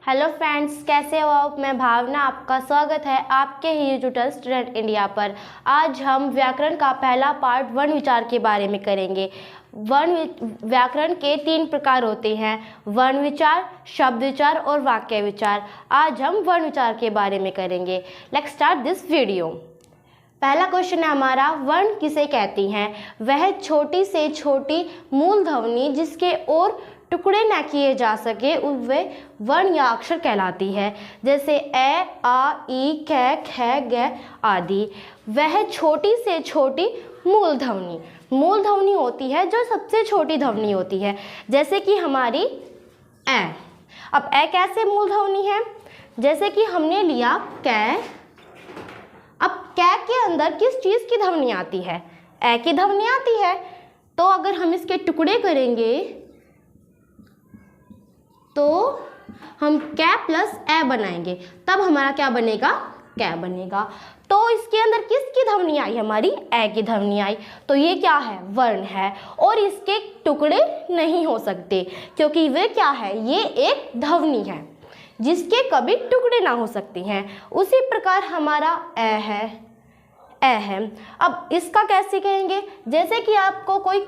Hello friends, कैसे हो आप। मैं भावना, आपका स्वागत है आपके ही यूट्यूब स्टूडेंट इंडिया पर। आज हम व्याकरण का पहला पार्ट वर्ण विचार के बारे में करेंगे। व्याकरण के 3 प्रकार होते हैं, वर्ण विचार, शब्द विचार और वाक्य विचार। आज हम वर्ण विचार के बारे में करेंगे। Let's start this video. पहला क्वेश्चन है हमारा, वर्ण किसे कहती हैं। वह छोटी से छोटी मूल ध्वनि जिसके और टुकड़े न किए जा सके वे वर्ण या अक्षर कहलाती है, जैसे ए, आ, ई, कै, ख, ग आदि। वह छोटी से छोटी मूल ध्वनि होती है जो सबसे छोटी ध्वनि होती है, जैसे कि हमारी ए। अब ए कैसे मूल ध्वनि है, जैसे कि हमने लिया कै। अब कै के अंदर किस चीज़ की ध्वनि आती है, ए की ध्वनि आती है। तो अगर हम इसके टुकड़े करेंगे तो हम कै प्लस ए बनाएंगे, तब हमारा क्या बनेगा, कै बनेगा। तो इसके अंदर किसकी ध्वनि आई, हमारी ए की ध्वनि आई। तो ये क्या है, वर्ण है और इसके टुकड़े नहीं हो सकते, क्योंकि वे क्या है, ये एक ध्वनि है जिसके कभी टुकड़े ना हो सकते हैं। उसी प्रकार हमारा ए है। अब इसका कैसे कहेंगे, जैसे कि आपको कोई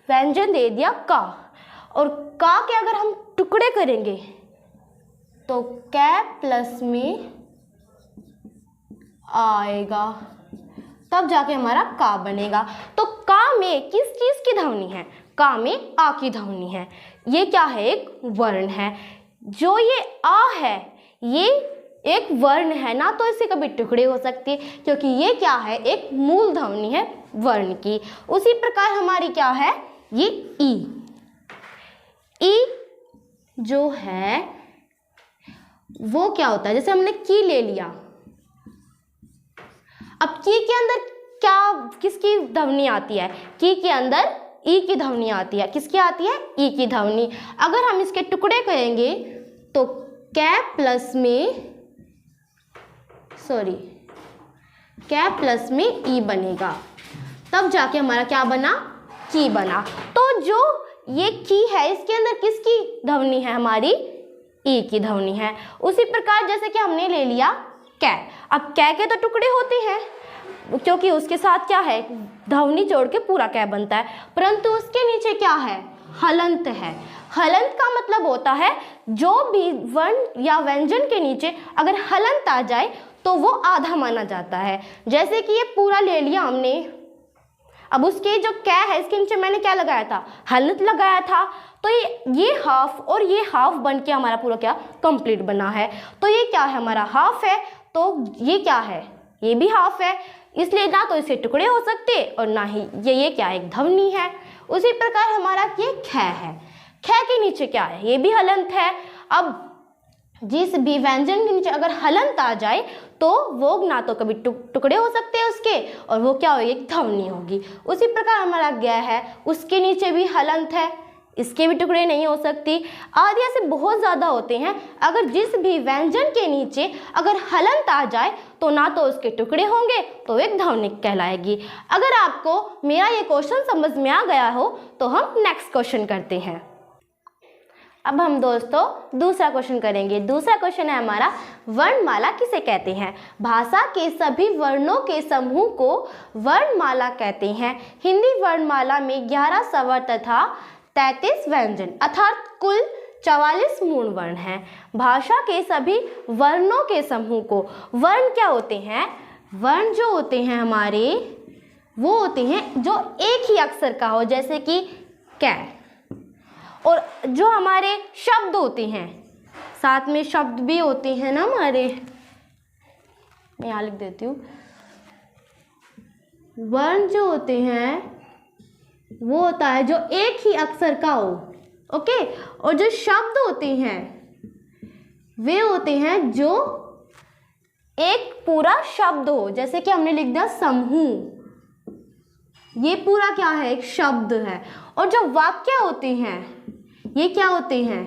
व्यंजन दे दिया का, और का के अगर हम टुकड़े करेंगे तो कै प्लस में आएगा, तब जाके हमारा का बनेगा। तो का में किस चीज की ध्वनि है, का में आ की ध्वनि है। ये क्या है, एक वर्ण है। जो ये आ है ये एक वर्ण है ना, तो इससे कभी टुकड़े हो सकते, क्योंकि ये क्या है, एक मूल ध्वनि है वर्ण की। उसी प्रकार हमारी क्या है, ये ई जो है वो क्या होता है, जैसे हमने की ले लिया। अब की के अंदर क्या, किसकी ध्वनि आती है, की के अंदर ई की ध्वनि आती है। किसकी आती है, ई की ध्वनि। अगर हम इसके टुकड़े करेंगे तो कै प्लस में ई बनेगा, तब जाके हमारा क्या बना, की बना। तो जो ये की है इसके अंदर किसकी ध्वनि है, हमारी ई की ध्वनि है। उसी प्रकार जैसे कि हमने ले लिया कै। अब कै के तो टुकड़े होते हैं, क्योंकि उसके साथ क्या है, ध्वनि जोड़ के पूरा कै बनता है, परंतु उसके नीचे क्या है, हलंत है। हलंत का मतलब होता है जो भी वर्ण या व्यंजन के नीचे अगर हलंत आ जाए तो वो आधा माना जाता है। जैसे कि ये पूरा ले लिया हमने, अब उसके जो कै है इसके नीचे मैंने क्या लगाया था, हलंत लगाया था। तो ये हाफ और ये हाफ बन के हमारा पूरा क्या, कंप्लीट बना है। तो ये क्या है, हमारा हाफ है, तो ये क्या है, ये भी हाफ है। इसलिए ना तो इसके टुकड़े हो सकते और ना ही ये क्या, एक ध्वनि है। उसी प्रकार हमारा ये ख है, ख के नीचे क्या है, ये भी हलंत है। अब जिस भी व्यंजन के नीचे अगर हलंत आ जाए तो वो ना तो कभी टुकड़े हो सकते हैं उसके, और वो क्या होगी, एक ध्वनि होगी। उसी प्रकार हमारा ग है, उसके नीचे भी हलंत है, इसके भी टुकड़े नहीं हो सकती। आदि ऐसे बहुत ज़्यादा होते हैं। अगर जिस भी व्यंजन के नीचे अगर हलंत आ जाए तो ना तो उसके टुकड़े होंगे, तो एक ध्वनि कहलाएगी। अगर आपको मेरा ये क्वेश्चन समझ में आ गया हो तो हम नेक्स्ट क्वेश्चन करते हैं। अब हम दोस्तों दूसरा क्वेश्चन करेंगे। दूसरा क्वेश्चन है हमारा, वर्णमाला किसे कहते हैं। भाषा के सभी वर्णों के समूह को वर्णमाला कहते हैं। हिंदी वर्णमाला में 11 स्वर तथा 33 व्यंजन अर्थात कुल 44 मूल वर्ण हैं। भाषा के सभी वर्णों के समूह को, वर्ण क्या होते हैं, वर्ण जो होते हैं हमारे वो होते हैं जो एक ही अक्षर का हो, जैसे कि कै। और जो हमारे शब्द होते हैं, साथ में शब्द भी होते हैं ना हमारे, मैं यहाँ लिख देती हूँ। वर्ण जो होते हैं वो होता है जो एक ही अक्षर का हो, ओके। और जो शब्द होते हैं वे होते हैं जो एक पूरा शब्द हो, जैसे कि हमने लिख दिया समूह, ये पूरा क्या है, एक शब्द है। और जो वाक्य होते हैं ये क्या होते हैं,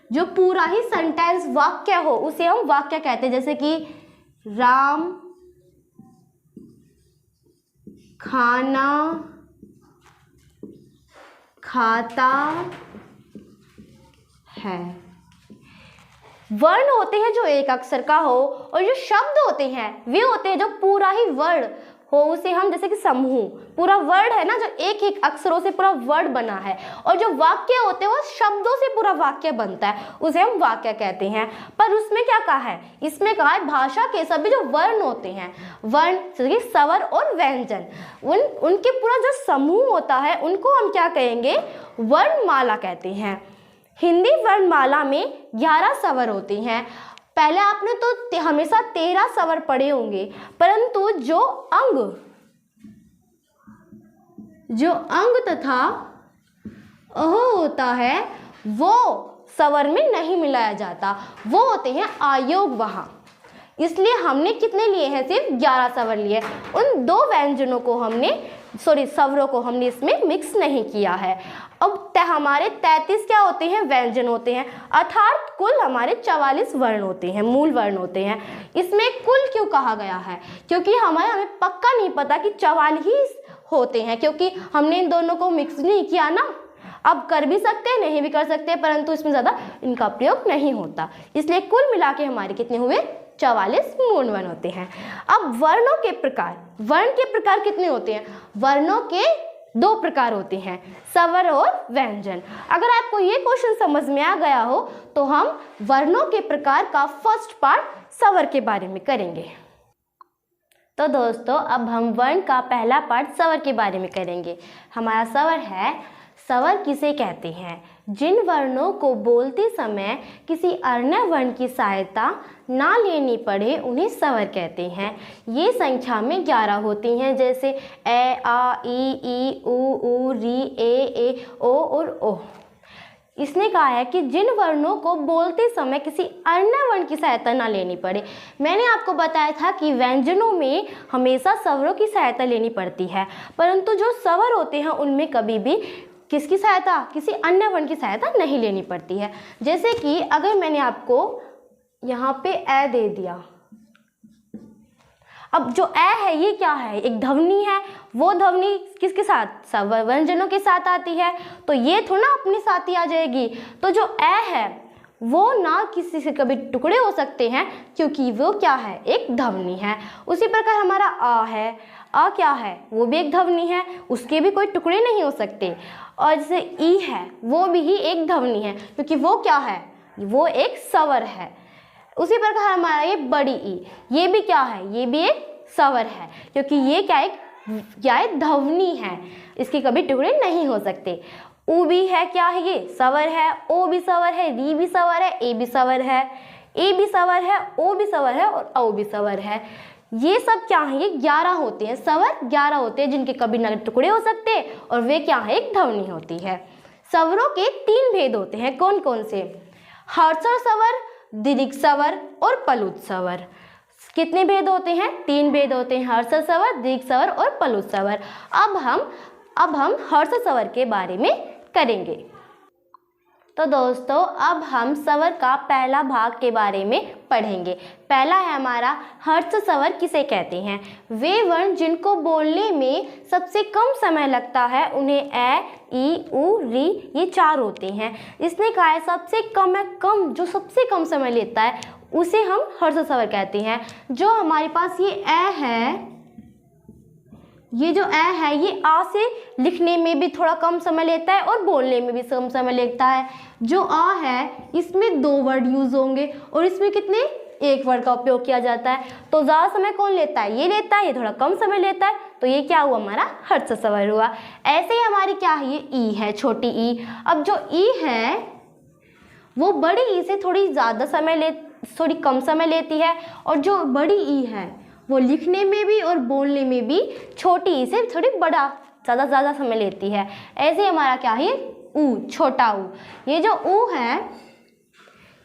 जो पूरा ही सेंटेंस वाक्य हो उसे हम वाक्य कहते हैं, जैसे कि राम खाना खाता है, वर्ण होते हैं जो एक अक्षर का हो, और जो शब्द होते हैं वे होते हैं जो पूरा ही वर्ण हो, उसे हम जैसे कि समूह, पूरा वर्ड है ना जो एक एक अक्षरों से पूरा वर्ड बना है, और जो वाक्य होते हैं वो शब्दों से पूरा वाक्य बनता है, उसे हम वाक्य कहते हैं। पर उसमें क्या कहा है, इसमें कहा है भाषा के सभी जो वर्ण होते हैं, वर्ण जैसे कि स्वर और व्यंजन, उनके पूरा जो समूह होता है उनको हम क्या कहेंगे, वर्णमाला कहते हैं। हिंदी वर्णमाला में 11 स्वर होते हैं। पहले आपने तो हमेशा 13 स्वर पढ़े होंगे, परंतु जो अंग तथा अह होता है वो स्वर में नहीं मिलाया जाता, वो होते हैं आयोग वहाँ। इसलिए हमने कितने लिए हैं, सिर्फ 11 स्वर लिए। उन 2 व्यंजनों को स्वरों को हमने इसमें मिक्स नहीं किया है। अब हमारे 33 क्या होते हैं, व्यंजन होते हैं, अर्थात कुल हमारे 44 वर्ण होते हैं, मूल वर्ण होते हैं। इसमें कुल क्यों कहा गया है, क्योंकि हमें पक्का नहीं पता कि 44 होते हैं, क्योंकि हमने इन दोनों को मिक्स नहीं किया ना। अब कर भी सकते हैं, नहीं भी कर सकते, परंतु इसमें ज़्यादा इनका प्रयोग नहीं होता, इसलिए कुल मिला के हमारे कितने हुए, 44 मूल वर्ण होते हैं। अब वर्णों के प्रकार, वर्ण के प्रकार कितने होते हैं, वर्णों के 2 प्रकार होते हैं, स्वर और व्यंजन। अगर आपको ये क्वेश्चन समझ में आ गया हो तो हम वर्णों के प्रकार का फर्स्ट पार्ट स्वर के बारे में करेंगे। तो दोस्तों अब हम वर्ण का पहला पार्ट स्वर के बारे में करेंगे। हमारा स्वर है, स्वर किसे कहते हैं, जिन वर्णों को बोलते समय किसी अन्य वर्ण की सहायता ना लेनी पड़े उन्हें स्वर कहते हैं। ये संख्या में 11 होती हैं, जैसे ए, आ, ई, ऊ, री, ए, ओ और ओ। इसने कहा है कि जिन वर्णों को बोलते समय किसी अन्य वर्ण की सहायता ना लेनी पड़े। मैंने आपको बताया था कि व्यंजनों में हमेशा स्वरों की सहायता लेनी पड़ती है, परंतु जो स्वर होते हैं उनमें कभी भी किसकी सहायता, किसी अन्य वर्ण की सहायता नहीं लेनी पड़ती है। जैसे कि अगर मैंने आपको यहाँ पे ए दे दिया, अब जो ए है ये क्या है, एक ध्वनि है, वो ध्वनि किसके साथ, व्यंजनों के साथ आती है, तो ये थोड़ा अपने साथ ही आ जाएगी। तो जो ए है वो ना किसी से कभी टुकड़े हो सकते हैं, क्योंकि वो क्या है, एक ध्वनि है। उसी प्रकार हमारा आ है, आ क्या है, वो भी एक ध्वनि है, उसके भी कोई टुकड़े नहीं हो सकते। और जैसे ई है, वो भी ही एक ध्वनि है, क्योंकि वो क्या है, वो एक स्वर है। उसी प्रकार हमारा ये बड़ी ई, ये भी क्या है, ये भी एक स्वर है, क्योंकि ये क्या एक ध्वनि है, इसके कभी टुकड़े नहीं हो सकते। ऊ भी है, क्या है, ये स्वर है, ओ भी स्वर है, री भी स्वर है, ए भी स्वर है, ए भी स्वर है, ओ भी स्वर है और औ भी स्वर है। ये सब क्या है, ये 11 होते हैं, स्वर 11 होते हैं, जिनके कभी न टुकड़े हो सकते, और वे क्या है, एक ध्वनि होती है। स्वरों के 3 भेद होते हैं, कौन कौन से, हर्षण स्वर, दीर्घ स्वर और प्लुत स्वर। कितने भेद होते हैं, 3 भेद होते हैं, हर्षण स्वर, दीर्घ स्वर और प्लुत स्वर। अब हम हर्षण स्वर के बारे में करेंगे। तो दोस्तों अब हम स्वर का पहला भाग के बारे में पढ़ेंगे। पहला है हमारा हर्ष स्वर किसे कहते हैं, वे वर्ण जिनको बोलने में सबसे कम समय लगता है, उन्हें ए, ई, ऊ, री, ये 4 होते हैं। इसने कहा है सबसे कम है, कम जो सबसे कम समय लेता है उसे हम हर्ष स्वर कहते हैं। जो हमारे पास ये ए है, ये जो ए है ये आ से लिखने में भी थोड़ा कम समय लेता है और बोलने में भी कम समय लेता है। जो आ है इसमें 2 वर्ड यूज होंगे और इसमें कितने, 1 वर्ड का उपयोग किया जाता है। तो ज़्यादा समय कौन लेता है, ये लेता है, ये थोड़ा कम समय लेता है, तो ये क्या हुआ, हमारा हर्ष स्वर हुआ। ऐसे ही हमारी क्या है, ये ई है, छोटी ई। अब जो ई है वो बड़ी ई से थोड़ी कम समय लेती है, और जो बड़ी ई है वो लिखने में भी और बोलने में भी छोटी ई से थोड़ी ज़्यादा समय लेती है। ऐसे हमारा क्या है, ऊ, छोटा ऊ। ये जो ऊ है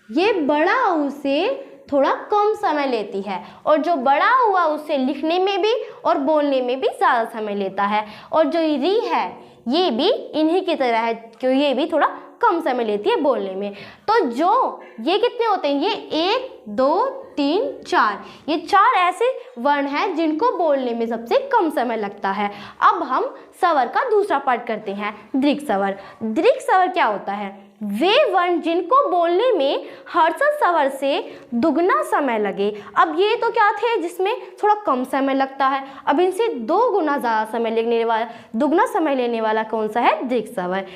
ये बड़ा ऊ से थोड़ा कम समय लेती है, और जो बड़ा हुआ उससे लिखने में भी और बोलने में भी ज़्यादा समय लेता है। और जो री है ये भी इन्हीं की तरह है, क्यों ये भी थोड़ा कम समय लेती है बोलने में। तो जो ये कितने होते हैं, ये 1, 2, 3, 4, ये 4 ऐसे वर्ण हैं जिनको बोलने में सबसे कम समय लगता है। अब हम स्वर का दूसरा पार्ट करते हैं, दीर्घ स्वर। दीर्घ स्वर क्या होता है, वे वर्ण जिनको बोलने में हर्ष स्वर से दुगना समय लगे। अब ये तो क्या थे जिसमें थोड़ा कम समय लगता है, अब इनसे 2 गुना ज़्यादा समय लेने वाला, दुगना समय लेने वाला कौन सा है? दीर्घ स्वर।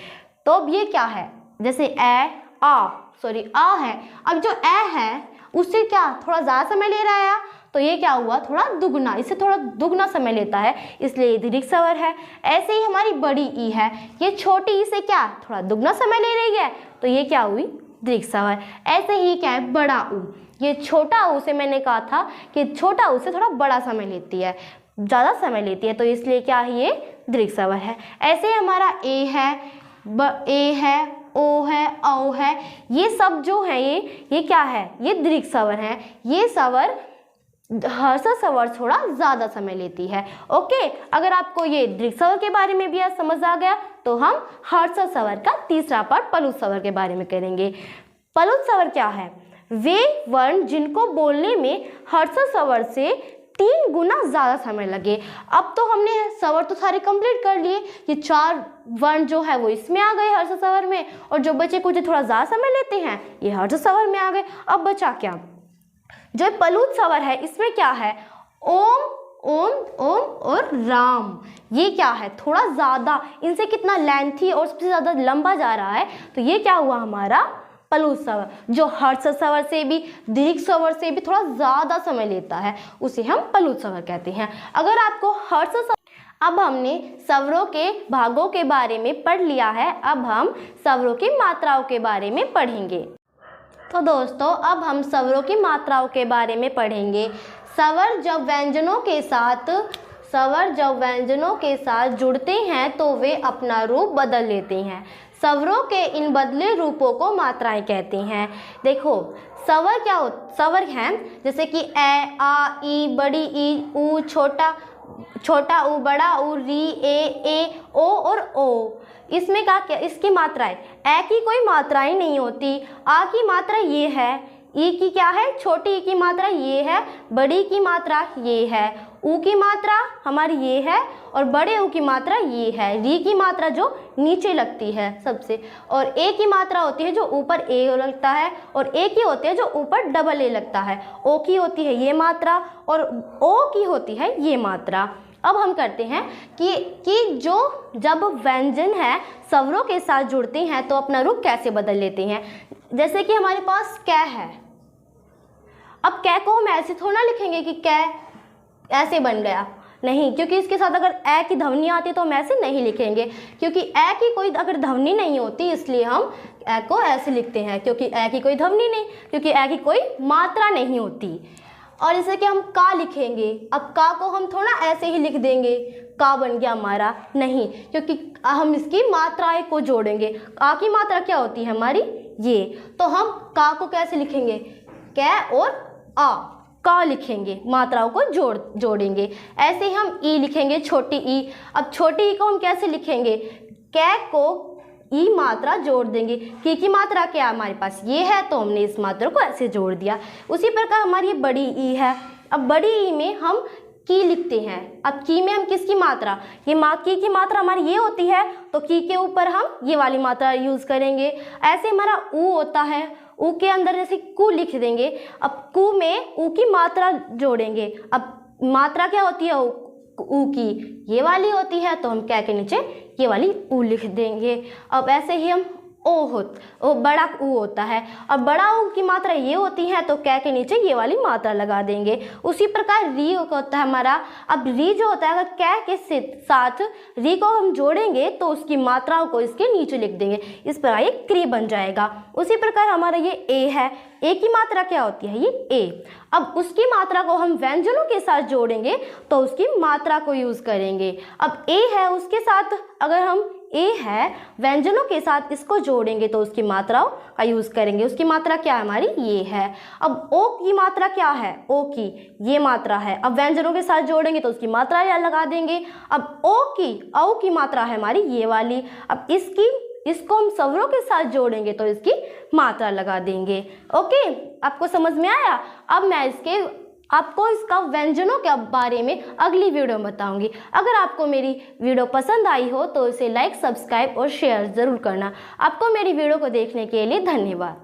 तो अब ये क्या है, जैसे आ है, अब जो है उससे क्या थोड़ा ज़्यादा समय ले रहा है, तो ये क्या हुआ? थोड़ा दुगना, इससे थोड़ा दुगना समय लेता है, इसलिए ये दीर्घ स्वर है। ऐसे ही हमारी बड़ी ई है, ये छोटी ई से क्या थोड़ा दुगना समय ले रही है, तो ये क्या हुई? दीर्घ स्वर। ऐसे ही क्या है? बड़ा ऊ, ये छोटा ऊ से मैंने कहा था कि छोटा ऊ से थोड़ा बड़ा समय लेती है, ज़्यादा समय लेती है, तो इसलिए क्या है? ये दीर्घ स्वर है। ऐसे ही हमारा ए है, ओ है, औ है, ये सब जो है ये क्या है? ये दीर्घ स्वर है। ये स्वर हर्ष स्वर थोड़ा ज़्यादा समय लेती है। ओके, अगर आपको ये दीर्घ स्वर के बारे में भी आज समझ आ गया तो हम हर्ष स्वर का तीसरा पार्ट पलुत स्वर के बारे में करेंगे। पलुत स्वर क्या है? वे वर्ण जिनको बोलने में हर्ष स्वर से 3 गुना ज़्यादा समय लगे। अब तो हमने स्वर तो सारे कंप्लीट कर लिए, ये 4 वर्ण जो है वो इसमें आ गए हर्ष स्वर में, और जो बचे कुछ थोड़ा ज़्यादा समय लेते हैं ये हर्ष स्वर में आ गए। अब बचा क्या? जो पलुत स्वर है इसमें क्या है? ओम, ओम, ओम और राम, ये क्या है? थोड़ा ज़्यादा, इनसे कितना लेंथी और सबसे ज़्यादा लंबा जा रहा है, तो ये क्या हुआ? हमारा पलुत स्वर। जो हर्ष स्वर से भी, दीर्घ स्वर से भी थोड़ा ज़्यादा समय लेता है, उसे हम पलुत स्वर कहते हैं। अगर आपको हर्ष स्वर, अब हमने स्वरों के भागों के बारे में पढ़ लिया है, अब हम स्वरों की मात्राओं के बारे में पढ़ेंगे। तो दोस्तों, अब हम स्वरों की मात्राओं के बारे में पढ़ेंगे। स्वर जब व्यंजनों के साथ जुड़ते हैं तो वे अपना रूप बदल लेते हैं। स्वरों के इन बदले रूपों को मात्राएं कहते हैं। देखो, स्वर क्या स्वर हैं जैसे कि ए, आ, ई, बड़ी ई, ऊ, छोटा ऊ, बड़ा ऊ, री, ए, ओ और ओ। इसमें क्या इसकी मात्राएं, ए की कोई मात्राएं नहीं होती, आ की मात्रा ये है, ई की क्या है? छोटी ई की मात्रा ये है, बड़ी की मात्रा ये है, ऊ की मात्रा हमारी ये है, और बड़े ऊ की मात्रा ये है, री की मात्रा जो नीचे लगती है सबसे, और ए की मात्रा होती है जो ऊपर ए लगता है, और ए की होती है जो ऊपर डबल ए लगता है, ओ की होती है ये मात्रा, और ओ की होती है ये मात्रा। अब हम करते हैं कि जब व्यंजन है स्वरों के साथ जुड़ते हैं तो अपना रूप कैसे बदल लेते हैं। जैसे कि हमारे पास कै है, अब कै को हम ऐसे थोड़ा लिखेंगे कि कै ऐसे बन गया, नहीं, क्योंकि इसके साथ अगर ए की ध्वनि आती है तो हम ऐसे नहीं लिखेंगे, क्योंकि ए की कोई अगर ध्वनि नहीं होती इसलिए हम ए को ऐसे लिखते हैं, क्योंकि ए की कोई ध्वनि नहीं, क्योंकि ए की कोई मात्रा नहीं होती। और जैसे कि हम का लिखेंगे, अब का को हम थोड़ा ऐसे ही लिख देंगे, का बन गया हमारा, नहीं, क्योंकि हम इसकी मात्राएं को जोड़ेंगे। का की मात्रा क्या होती है हमारी? ये, तो हम का को कैसे लिखेंगे? कै और आ, का लिखेंगे, मात्राओं को जोड़ेंगे। ऐसे ही हम ई लिखेंगे, छोटी ई। अब छोटी ई को हम कैसे लिखेंगे? कै को ई मात्रा जोड़ देंगे, की मात्रा क्या हमारे पास ये है, तो हमने इस मात्रा को ऐसे जोड़ दिया। उसी प्रकार हमारी ये बड़ी ई है, अब बड़ी ई में हम की लिखते हैं। अब की में हम किसकी मात्रा, ये की मात्रा हमारी ये होती है, तो की के ऊपर हम ये वाली मात्रा यूज़ करेंगे। ऐसे हमारा ऊ होता है, ऊ के अंदर जैसे कु लिख देंगे, अब कु में ऊ की मात्रा जोड़ेंगे। अब मात्रा क्या होती है ऊ की, ये वाली होती है, तो हम क्या के नीचे ये वाली ऊ लिख देंगे। अब ऐसे ही हम ओ बड़ा ऊ होता है, अब बड़ा ऊ की मात्रा ये होती है, तो कै के नीचे ये वाली मात्रा लगा देंगे। उसी प्रकार री होता है हमारा, अब री जो होता है अगर कै के साथ री को हम जोड़ेंगे तो उसकी मात्राओं को इसके नीचे लिख देंगे, इस प्रकार ये क्री बन जाएगा। उसी प्रकार हमारा ये ए है, ए की मात्रा क्या होती है? ये ए। अब उसकी मात्रा को हम व्यंजनों के साथ जोड़ेंगे तो उसकी मात्रा को यूज़ करेंगे। अब ए है, उसके साथ अगर हम ए है व्यंजनों के साथ इसको जोड़ेंगे तो उसकी मात्राओं का यूज़ करेंगे। उसकी मात्रा क्या है हमारी? ये है। अब ओ की मात्रा क्या है? ओ की ये मात्रा है, अब व्यंजनों के साथ जोड़ेंगे तो उसकी मात्रा या लगा देंगे। अब औ की मात्रा है हमारी ये वाली, अब इसको हम स्वरों के साथ जोड़ेंगे तो इसकी मात्रा लगा देंगे। ओके, आपको समझ में आया? अब मैं इसके आपको इसका व्यंजनों के बारे में अगली वीडियो में बताऊंगी। अगर आपको मेरी वीडियो पसंद आई हो तो इसे लाइक, सब्सक्राइब और शेयर ज़रूर करना। आपको मेरी वीडियो को देखने के लिए धन्यवाद।